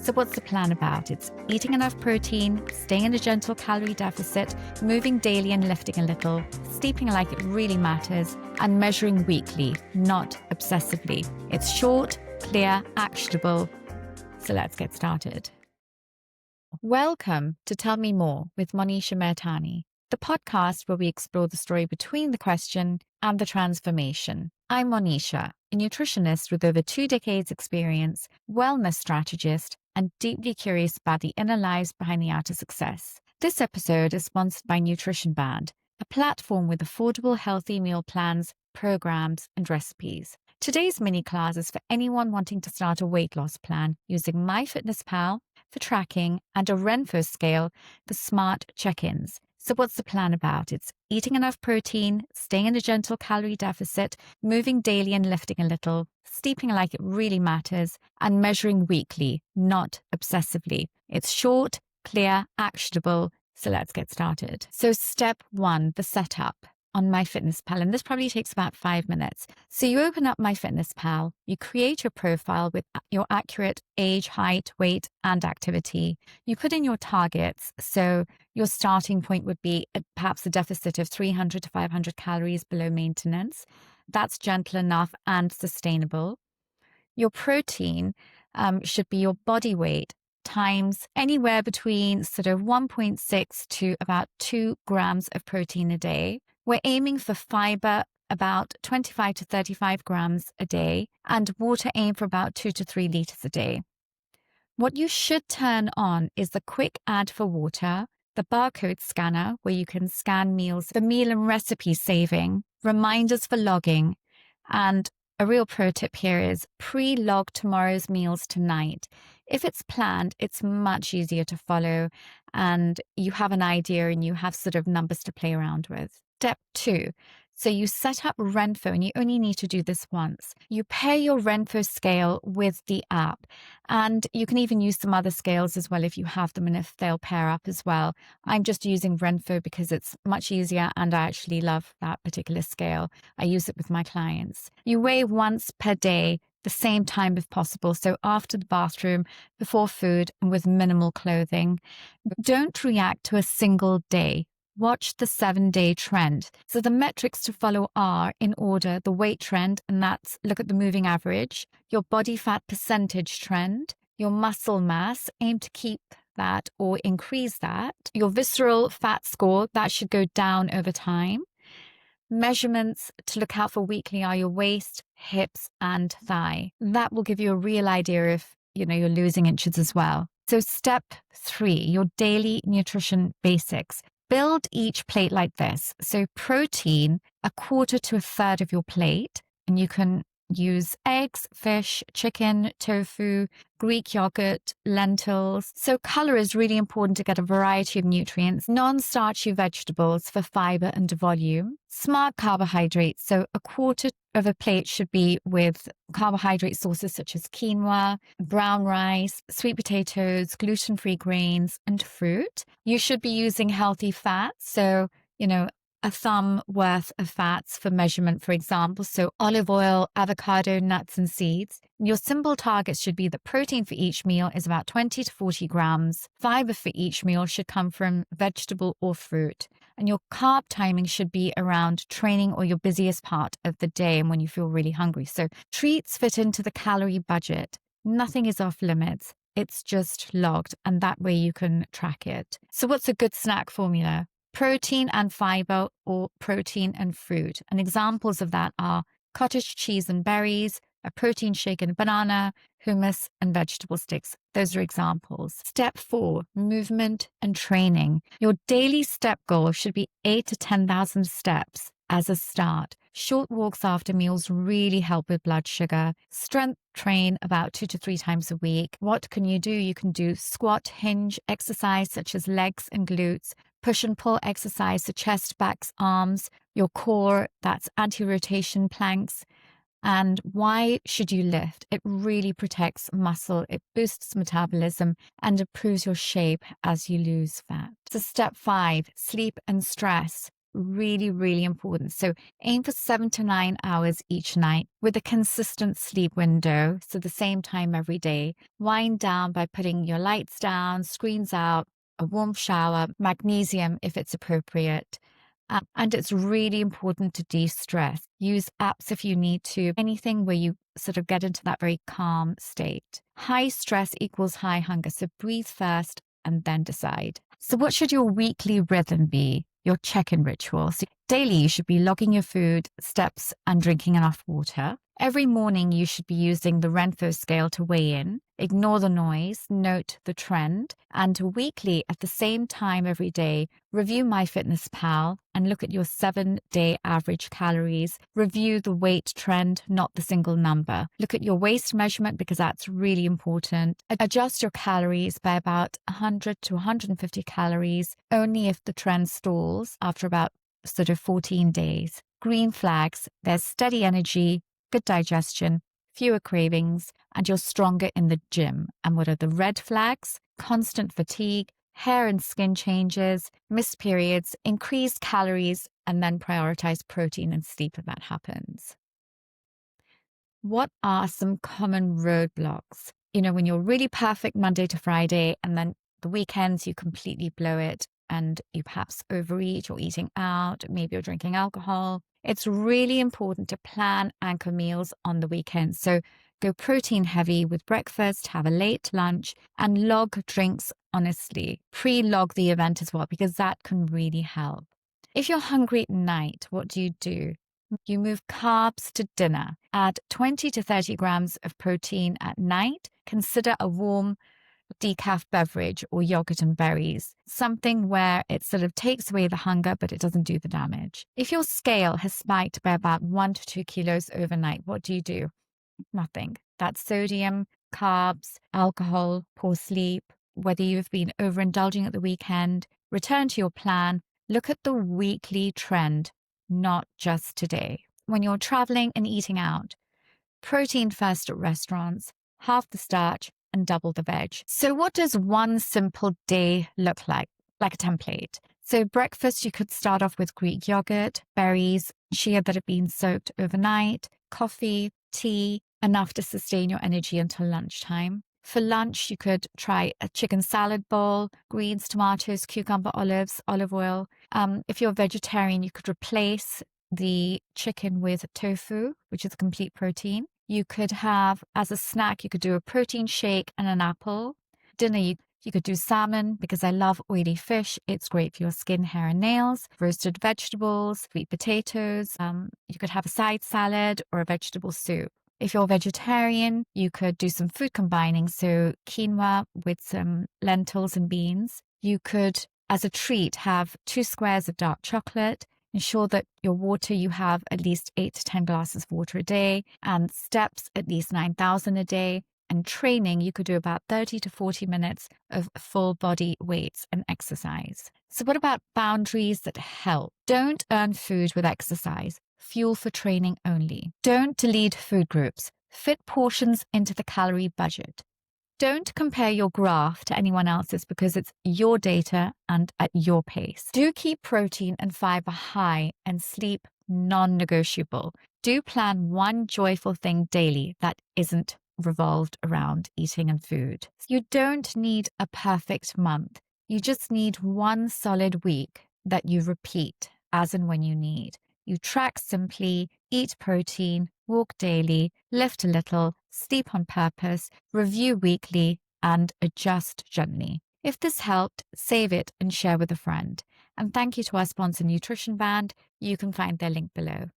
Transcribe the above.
So what's the plan about? It's eating enough protein, staying in a gentle calorie deficit, moving daily and lifting a little, sleeping like it really matters, and measuring weekly, not obsessively. It's short, clear, actionable. So let's get started. Welcome to Tell Me More with Monisha Mahtani, the podcast where we explore the story between the question and the transformation. I'm Monisha, a nutritionist with over 2 decades experience, wellness strategist, and deeply curious about the inner lives behind the outer success. This episode is sponsored by nutritionBAND, a platform with affordable healthy meal plans, programs, and recipes. Today's mini class is for anyone wanting to start a weight loss plan using MyFitnessPal for tracking and a RENPHO scale for smart check-ins. So what's the plan about? It's eating enough protein, staying in a gentle calorie deficit, moving daily and lifting a little, sleeping like it really matters, and measuring weekly, not obsessively. It's short, clear, actionable. So let's get started. So step 1, the setup on MyFitnessPal, and this probably takes about 5 minutes. So you open up MyFitnessPal, you create your profile with your accurate age, height, weight, and activity. You put in your targets. So your starting point would be perhaps a deficit of 300 to 500 calories below maintenance. That's gentle enough and sustainable. Your protein should be your body weight times anywhere between sort of 1.6 to about 2 grams of protein a day. We're aiming for fiber about 25 to 35 grams a day, and water aim for about 2 to 3 liters a day. What you should turn on is the quick add for water, the barcode scanner where you can scan meals, the meal and recipe saving, reminders for logging, and a real pro tip here is pre-log tomorrow's meals tonight. If it's planned, it's much easier to follow and you have an idea and you have sort of numbers to play around with. Step 2. So you set up RENPHO, and you only need to do this once. You pair your RENPHO scale with the app, and you can even use some other scales as well if you have them and if they'll pair up as well. I'm just using RENPHO because it's much easier and I actually love that particular scale. I use it with my clients. You weigh once per day, the same time if possible. So after the bathroom, before food, and with minimal clothing. Don't react to a single day. Watch the 7-day trend. So the metrics to follow are, in order, the weight trend, and that's look at the moving average, your body fat percentage trend, your muscle mass, aim to keep that or increase that, your visceral fat score, that should go down over time. Measurements to look out for weekly are your waist, hips, and thigh. That will give you a real idea if you're losing inches as well. So step 3, your daily nutrition basics. Build each plate like this. So protein, 1/4 to 1/3 of your plate, and you can use eggs, fish, chicken, tofu, Greek yogurt, lentils. So color is really important to get a variety of nutrients. Non-starchy vegetables for fiber and volume. Smart carbohydrates. So 1/4 of a plate should be with carbohydrate sources such as quinoa, brown rice, sweet potatoes, gluten-free grains, and fruit. You should be using healthy fats. So, a thumb worth of fats for measurement, for example. So olive oil, avocado, nuts, and seeds. Your simple targets should be that protein for each meal is about 20 to 40 grams. Fiber for each meal should come from vegetable or fruit. And your carb timing should be around training or your busiest part of the day and when you feel really hungry. So treats fit into the calorie budget. Nothing is off limits. It's just logged, and that way you can track it. So what's a good snack formula? Protein and fiber, or protein and fruit. And examples of that are cottage cheese and berries, a protein shake and a banana, hummus, and vegetable sticks. Those are examples. Step 4, movement and training. Your daily step goal should be 8 to 10,000 steps as a start. Short walks after meals really help with blood sugar. Strength train about 2 to 3 times a week. What can you do? You can do squat, hinge exercise such as legs and glutes, push and pull exercise, so chest, backs, arms, your core, that's anti-rotation planks. And why should you lift? It really protects muscle, it boosts metabolism, and improves your shape as you lose fat. So step 5, sleep and stress. really, really important. So aim for 7 to 9 hours each night with a consistent sleep window. So the same time every day. Wind down by putting your lights down, screens out, a warm shower, magnesium if it's appropriate. And it's really important to de-stress. Use apps if you need to, anything where you sort of get into that very calm state. High stress equals high hunger. So breathe first and then decide. So what should your weekly rhythm be? Your check-in ritual. So daily, you should be logging your food, steps, and drinking enough water. Every morning, you should be using the RENPHO scale to weigh in. Ignore the noise, note the trend, and weekly at the same time every day, review MyFitnessPal and look at your 7-day average calories. Review the weight trend, not the single number. Look at your waist measurement because that's really important. Adjust your calories by about 100 to 150 calories only if the trend stalls after about sort of 14 days. Green flags, there's steady energy, good digestion, fewer cravings, and you're stronger in the gym. And what are the red flags? Constant fatigue, hair and skin changes, missed periods, increased calories, and then prioritize protein and sleep if that happens. What are some common roadblocks? You know, when you're really perfect Monday to Friday, and then the weekends you completely blow it and you perhaps overeat or eating out, maybe you're drinking alcohol. It's really important to plan anchor meals on the weekends. So go protein heavy with breakfast, have a late lunch, and log drinks honestly. Pre-log the event as well, because that can really help. If you're hungry at night, what do? You move carbs to dinner. Add 20 to 30 grams of protein at night. Consider a warm decaf beverage or yogurt and berries, something where it sort of takes away the hunger, but it doesn't do the damage. If your scale has spiked by about 1 to 2 kilos overnight, what do? Nothing. That's sodium, carbs, alcohol, poor sleep, whether you've been overindulging at the weekend. Return to your plan. Look at the weekly trend, not just today. When you're traveling and eating out, protein first at restaurants, half the starch, and double the veg. So what does one simple day look like? Like a template. So breakfast, you could start off with Greek yogurt, berries, chia that have been soaked overnight, coffee, tea, enough to sustain your energy until lunchtime. For lunch, you could try a chicken salad bowl, greens, tomatoes, cucumber, olives, olive oil. If you're vegetarian, you could replace the chicken with tofu, which is a complete protein. You could have, as a snack, you could do a protein shake and an apple. Dinner, you could do salmon because I love oily fish. It's great for your skin, hair, and nails. Roasted vegetables, sweet potatoes. You could have a side salad or a vegetable soup. If you're vegetarian, you could do some food combining. So quinoa with some lentils and beans. You could, as a treat, have 2 squares of dark chocolate. Ensure that your water, you have at least 8 to 10 glasses of water a day, and steps at least 9,000 a day. And training, you could do about 30 to 40 minutes of full body weights and exercise. So what about boundaries that help? Don't earn food with exercise. Fuel for training only. Don't delete food groups. Fit portions into the calorie budget. Don't compare your graph to anyone else's because it's your data and at your pace. Do keep protein and fiber high and sleep non-negotiable. Do plan one joyful thing daily that isn't revolved around eating and food. You don't need a perfect month. You just need one solid week that you repeat as and when you need. You track simply, eat protein, walk daily, lift a little, sleep on purpose, review weekly, and adjust gently. If this helped, save it and share with a friend. And thank you to our sponsor, NutritionBAND. You can find their link below.